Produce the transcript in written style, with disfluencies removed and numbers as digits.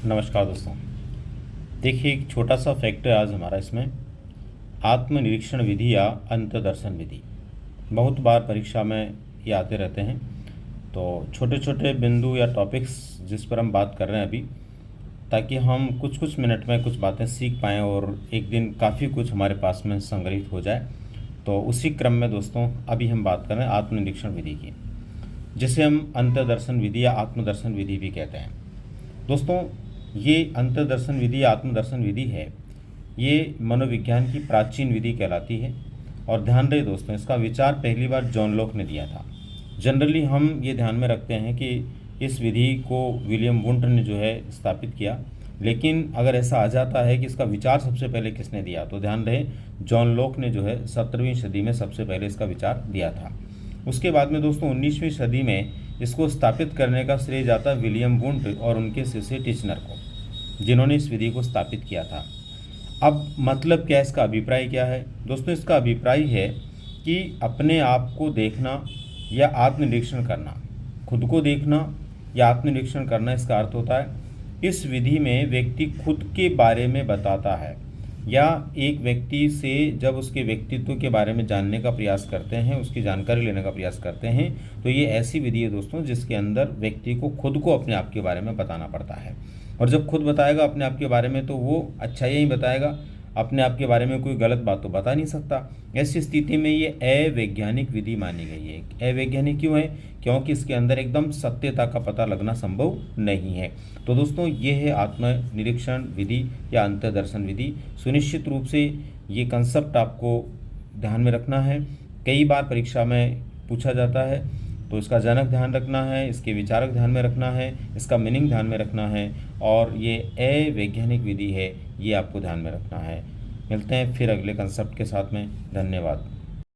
नमस्कार दोस्तों। देखिए, एक छोटा सा फैक्ट है आज हमारा इसमें। आत्मनिरीक्षण विधि या अंतर्दर्शन विधि बहुत बार परीक्षा में ये आते रहते हैं। तो छोटे छोटे बिंदु या टॉपिक्स जिस पर हम बात कर रहे हैं अभी, ताकि हम कुछ कुछ मिनट में कुछ बातें सीख पाएँ और एक दिन काफ़ी कुछ हमारे पास में संग्रहित हो जाए। तो उसी क्रम में दोस्तों अभी हम बात कर रहे हैं आत्मनिरीक्षण विधि की, जिसे हम अंतर्दर्शन विधि या आत्मदर्शन विधि भी कहते हैं। दोस्तों, ये अंतर्दर्शन विधि या आत्मदर्शन विधि है, ये मनोविज्ञान की प्राचीन विधि कहलाती है। और ध्यान रहे दोस्तों, इसका विचार पहली बार जॉन लॉक ने दिया था। जनरली हम ये ध्यान में रखते हैं कि इस विधि को विलियम वुंट ने जो है स्थापित किया, लेकिन अगर ऐसा आ जाता है कि इसका विचार सबसे पहले किसने दिया, तो ध्यान रहे जॉन लॉक ने जो है 17वीं सदी में सबसे पहले इसका विचार दिया था। उसके बाद में दोस्तों 19वीं सदी में इसको स्थापित करने का श्रेय जाता है विलियम वुंट और उनके शिष्य टिचनर को, जिन्होंने इस विधि को स्थापित किया था। अब मतलब क्या है, इसका अभिप्राय क्या है दोस्तों? इसका अभिप्राय है कि अपने आप को देखना या आत्मनिरीक्षण करना, खुद को देखना या आत्मनिरीक्षण करना, इसका अर्थ होता है इस विधि में व्यक्ति खुद के बारे में बताता है या एक व्यक्ति से जब उसके व्यक्तित्व के बारे में जानने का प्रयास करते हैं, उसकी जानकारी लेने का प्रयास करते हैं, तो ये ऐसी विधि है दोस्तों जिसके अंदर व्यक्ति को खुद को अपने आप के बारे में बताना पड़ता है। और जब खुद बताएगा अपने आप के बारे में, तो वो अच्छा ही बताएगा, अपने आप के बारे में कोई गलत बात तो बता नहीं सकता। ऐसी स्थिति में ये अवैज्ञानिक विधि मानी गई है। अवैज्ञानिक क्यों है? क्योंकि इसके अंदर एकदम सत्यता का पता लगना संभव नहीं है। तो दोस्तों, ये है आत्मनिरीक्षण विधि या अंतर्दर्शन विधि। सुनिश्चित रूप से ये कंसेप्ट आपको ध्यान में रखना है, कई बार परीक्षा में पूछा जाता है। तो इसका जनक ध्यान रखना है, इसके विचारक ध्यान में रखना है, इसका मीनिंग ध्यान में रखना है, और ये अवैज्ञानिक विधि है, ये आपको ध्यान में रखना है। मिलते हैं फिर अगले कंसेप्ट के साथ में। धन्यवाद।